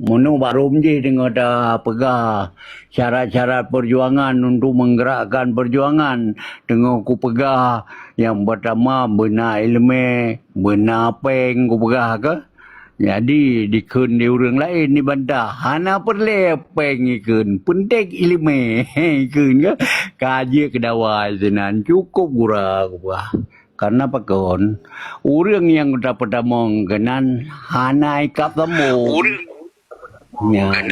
Mono barum je dengan dah pegah syarat-syarat perjuangan untuk menggerakkan perjuangan. Dengan ku pegah yang pertama benar ilmu, benar peng ku pegah ke. Jadi dikun di orang lain ni bantah. Hana perle peng ikun. Penting ilmu ikun ke. Kaji kedawai senan cukup gura ku pegah. Karena pakon orang yang pertama kenan hana ikap temu. Nyan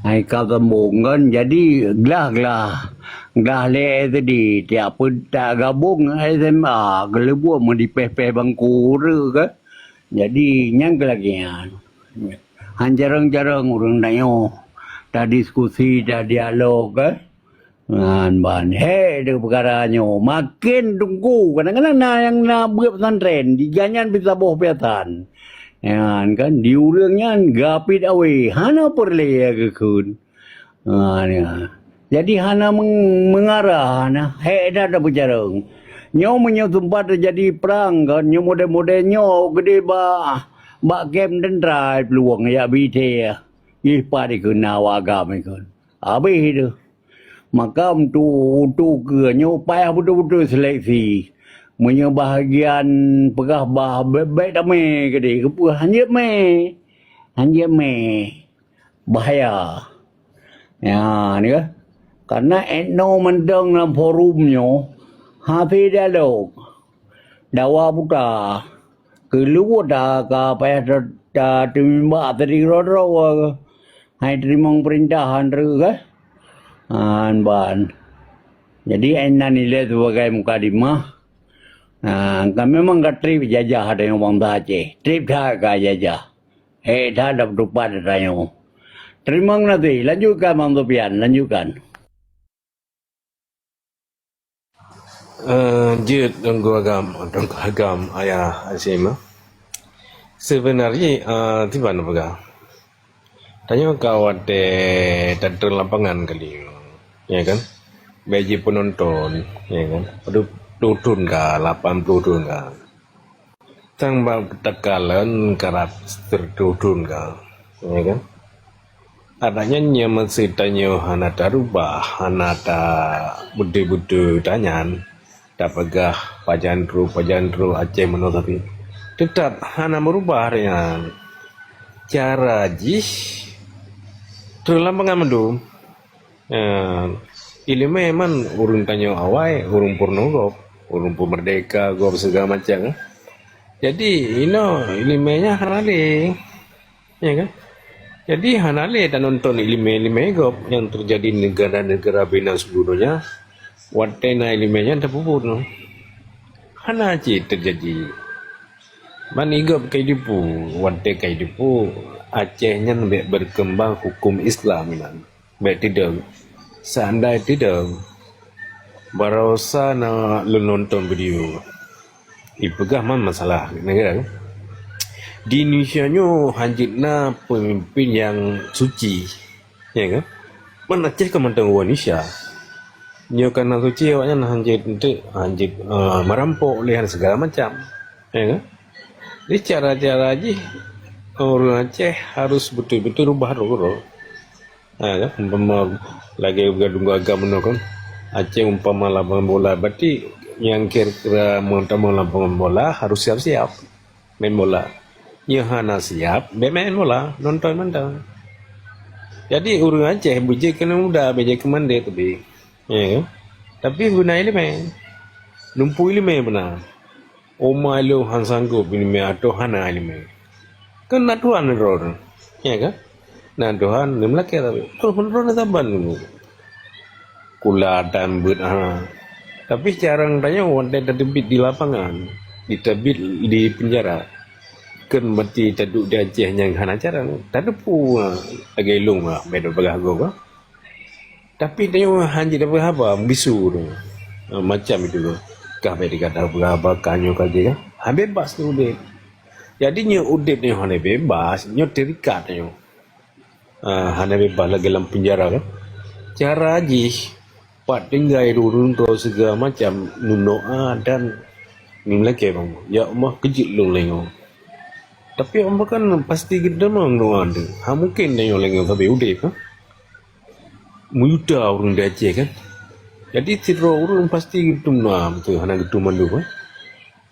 hai kau gabungan jadi gelah le tadi tiap tak gabung SMA gelebu mau dipeh-peh bangku ke jadi nyang kelagian jarang-jarang orang nayo tak diskusi tak dialog ke ngan ban de perkaranya makin tunggu kadang-kadang yang nak buat pesantren diganyan bisa boh piatan. Yan kan diurangnya gapit awe hana perle ke kun. Jadi hana mengarah hana dah berjarang. Nyo menyo tempat terjadi perang kan nyo model-model nyo gede ba game dan drive peluang ya bite ya. Ih padi kena wagam kan. Habis itu. Maka untuk ke nyo payah betul-betul seleksi. Punya bahagian pegah baik damai ke dia kepu hanya me bahaya ya ni kan karena etno mendeng dalam forumnya hafi dialog dawa buka keluar dah ka payah dah timba tadi ro hai terima perintahan re kan ban jadi enan nilai sebagai mukadimah. Kami memang ke trip jajah ada yang orang Aceh. Trip dah ke jajah. Dah dapat rupa ada yang. Terima kasih. Lanjutkan Bang Sofian. Lanjutkan. Jut tunggu agam ayah Asim. Sebenarnya tiba nak pegang. Tanya kau ada tatur lapangan kali, ya kan? Bagi penonton, ya kan? Aduh. Tudun ka 80 tudun ka tang bang tekalan kerap terdudun ka ya kan adanya nya tanya hanata rubah hanata bude-bude tanyan dah pegah pajandru Aceh menurut tetap hana merubah dengan cara jih dalam pengamdu ilmu memang urun tanya awai urun purnogop urun merdeka gop segala macam. Jadi ilmunya hanale ya kan. Jadi hanale dan nonton ilmu gop yang terjadi di negara-negara bina seluruhnya watena ilmunya terpupur no. Hana terjadi. Man igop kaidipu wate kaidipu Acehnya berkembang hukum Islam nan. Baik tidak seandainya tidak barosa na lu nonton video ipegah man masalah negara di Indonesia nyo hanjitna pemimpin yang suci ya kan man Aceh ke mantang Indonesia nyo karena suci awaknya hanjit merampok lihat segala macam ya kan di cara-cara aja orang Aceh harus betul-betul rubah dulu ya kan umpama lagi bergadung agama kan Aceh umpama lapangan bola berarti yang kira-kira mau lapangan bola harus siap-siap main bola ya hana siap main bola nonton mantap jadi orang Aceh bujik kena muda bejek kemande tapi ya kan tapi guna ini main numpu ini main benar oma lo han sanggup ini main atau hana ini main kan natuan roh ya kan nah Tuhan nemlak ya tapi Tuhan roh taban kula dan tapi jarang tanya wanita terbit di lapangan ditebit di penjara kan mati taduk di Aceh yang hana jarang tadu pu agak ilung beda bagah go tapi tanya hanji dapat apa bisu macam itu kah beda kata apa kanyo kaje kan bebas tu udip jadi nyo udip ni hana bebas nyo terikat nyo hana bebas lagi dalam penjara kan cara aji Pak tinggai turun to segala macam nunoa dan ni lagi bang ya Allah kejit lu lengo Tapi orang kan pasti kita memang doa tu. Mungkin dia yang lagi tapi udah kan. Muda orang dia Aceh kan. Jadi tiro orang pasti gitu doa tu. Hana gitu mandu kan.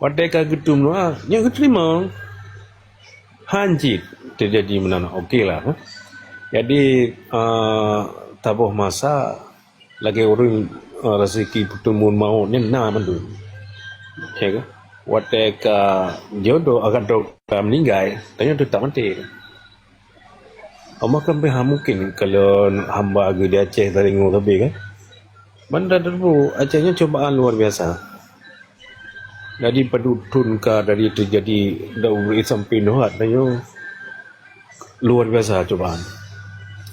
Wadai gitu doa, yang terima. Hanjit terjadi menana okey lah. Kan? Jadi tabuh masa lagi orang rezeki pertemuan mau ni mandu. Ya kan? Wadai jodoh akan meninggal, tanya tu tak mati. Amma kan mungkin kalau hamba agak di Aceh tadi ngomong tapi kan. Banda dulu Acehnya cobaan luar biasa. Dari pedutun ka dari terjadi dari sampai nuhat tanya luar biasa cobaan.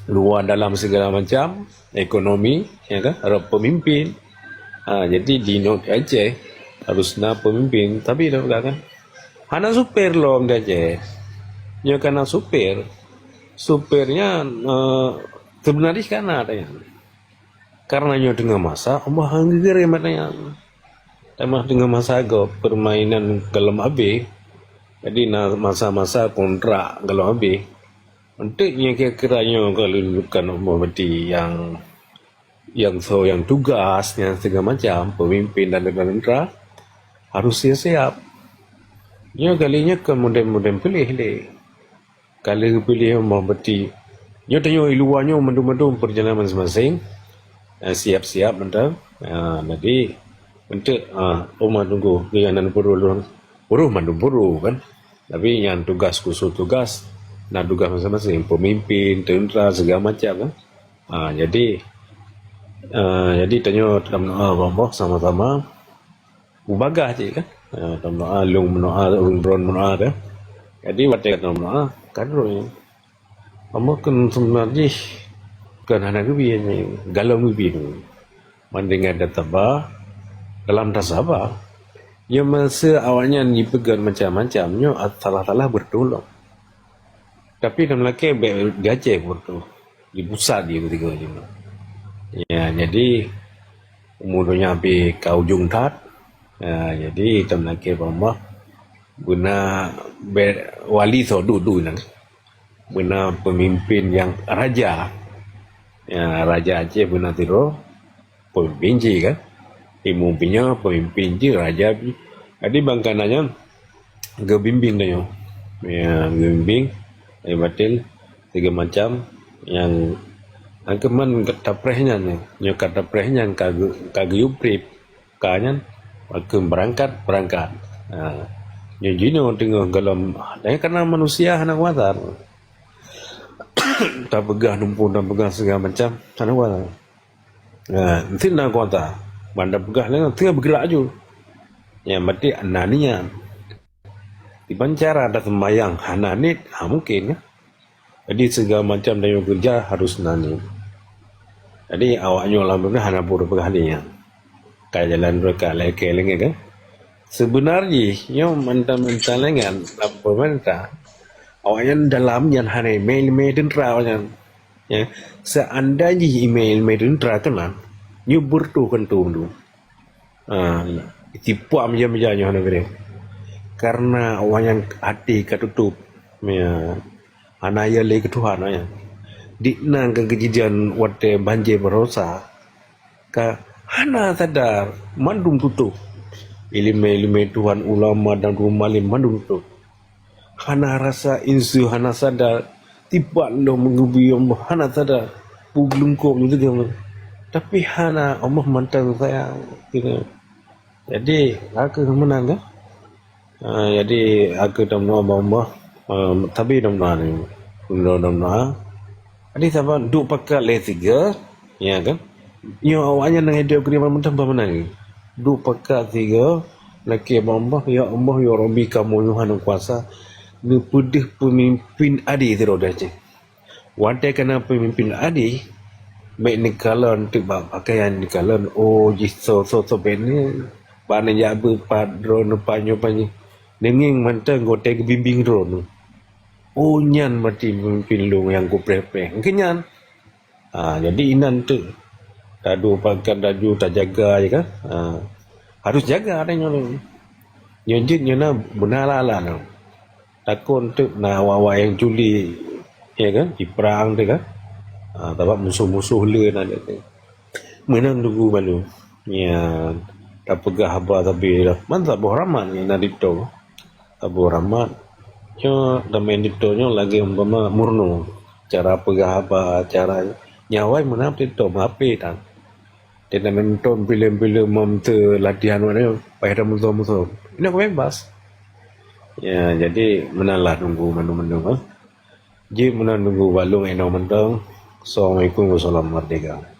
Luar dalam segala macam ekonomi, ya kan? Ada pemimpin. Jadi di Aceh harusnya pemimpin, tapi dah kan. Hana supir loh dia Aceh. Nya karena supirnya sebenarnya kan ada yang karena nyo dengan masa omah hangger matanya emah dengan masa go permainan dalam AB jadi masa-masa kontrak dalam AB untuknya kira-kiranya kalau bukan omah berarti yang tugasnya segala macam pemimpin dan tentera harus siap-siap nya kalinya kemudian pilih deh. Kalau pilih mau berarti nyo tanya iluannya mendu-mendu perjalanan masing-masing siap-siap mentang jadi untuk rumah tunggu dengan buruh mandu buruh kan tapi yang tugas khusus tugas nah tugas masing-masing pemimpin tentera segala macam kan jadi tanya rombong sama-sama ubagah je kan tama alung menua undron menua kan jadi waktu kata menua kadro amma kan sebenarnya kan anak kebi ni galau kebi ni mendengar data dalam tasabah yang masa awalnya dipegang macam-macamnya salah-salah bertolong tapi dalam laki gajah bertolong di pusat dia ketika ni ya jadi umurnya sampai ke ujung tat jadi dalam laki bama guna wali sodu nang guna pemimpin yang raja Aceh benar tiro pemimpin je kan pemimpinnya pemimpin je raja jadi bangkananya gebimbing dia gebimbing batil tiga macam yang angkeman kata prehnya kata prehnya kaguyuprip kanyan berangkat jadi tengok dalam karena manusia anak watar tak pegah numpun dan pegah segala macam anak watar nanti nak kota bandar pegah tengah bergerak je yang berarti ananian di bancara ada sembayang hananit mungkin ya jadi segala macam dari kerja harus nani jadi awaknya lah benar hana pura pegah dia kayak jalan mereka leke-lenge kan sebenarnya yang mentah-mentah lengan pemerintah awaknya dalam yang hari email tentera awaknya ya seandainya email tentera kan nyubur tu kan tu tipu amjam-jamnya hana beri karena awaknya hati ketutup ya anaya lagi Tuhan ya di nang kejadian waktu banjir berosa ka hana sadar mandum tutup ilmu Tuhan ulama dan rumalim mandum tutup hana rasa insu hana sadar tiba lo mengubi hana sadar puglungkop itu kan tapi hana Allah mantang saya gitu jadi aku menang kan jadi aku dah Allah tapi dah ni jadi sahabat duk pakai letiga ya kan yang awaknya nang hidup kena mentambah mana ni duk pakai tiga laki Allah ya Allah ya Rabbi kamu Tuhan kuasa ni pedih pemimpin adi tu dah je wadai kena pemimpin adi baik ni kalau untuk pakaian ni kalau jiso so beni bana jabu padron panyo denging mantang gote bimbing ron nyan mati pemimpin lu yang ku prepare kenyan jadi inan tu tadu pakai daju tak jaga je kan harus jaga ada nyolong nyonjit nyona benala lah takon tu na awak yang juli ya kan diperang tu kan tapi musuh-musuh le na dia tu menang dulu balu ya tak pegah apa tapi man tak boh raman ni na dito tak boh raman yo damen dito nyo lagi umpama murno cara pegah apa cara nyawai menang dito mape tan dia menonton film-film memte latihan mana pada musuh-musuh ini aku bebas. Ya, jadi menalah nunggu menu-menu kan. Jadi menunggu balung eno mentong. Assalamualaikum warahmatullahi wabarakatuh.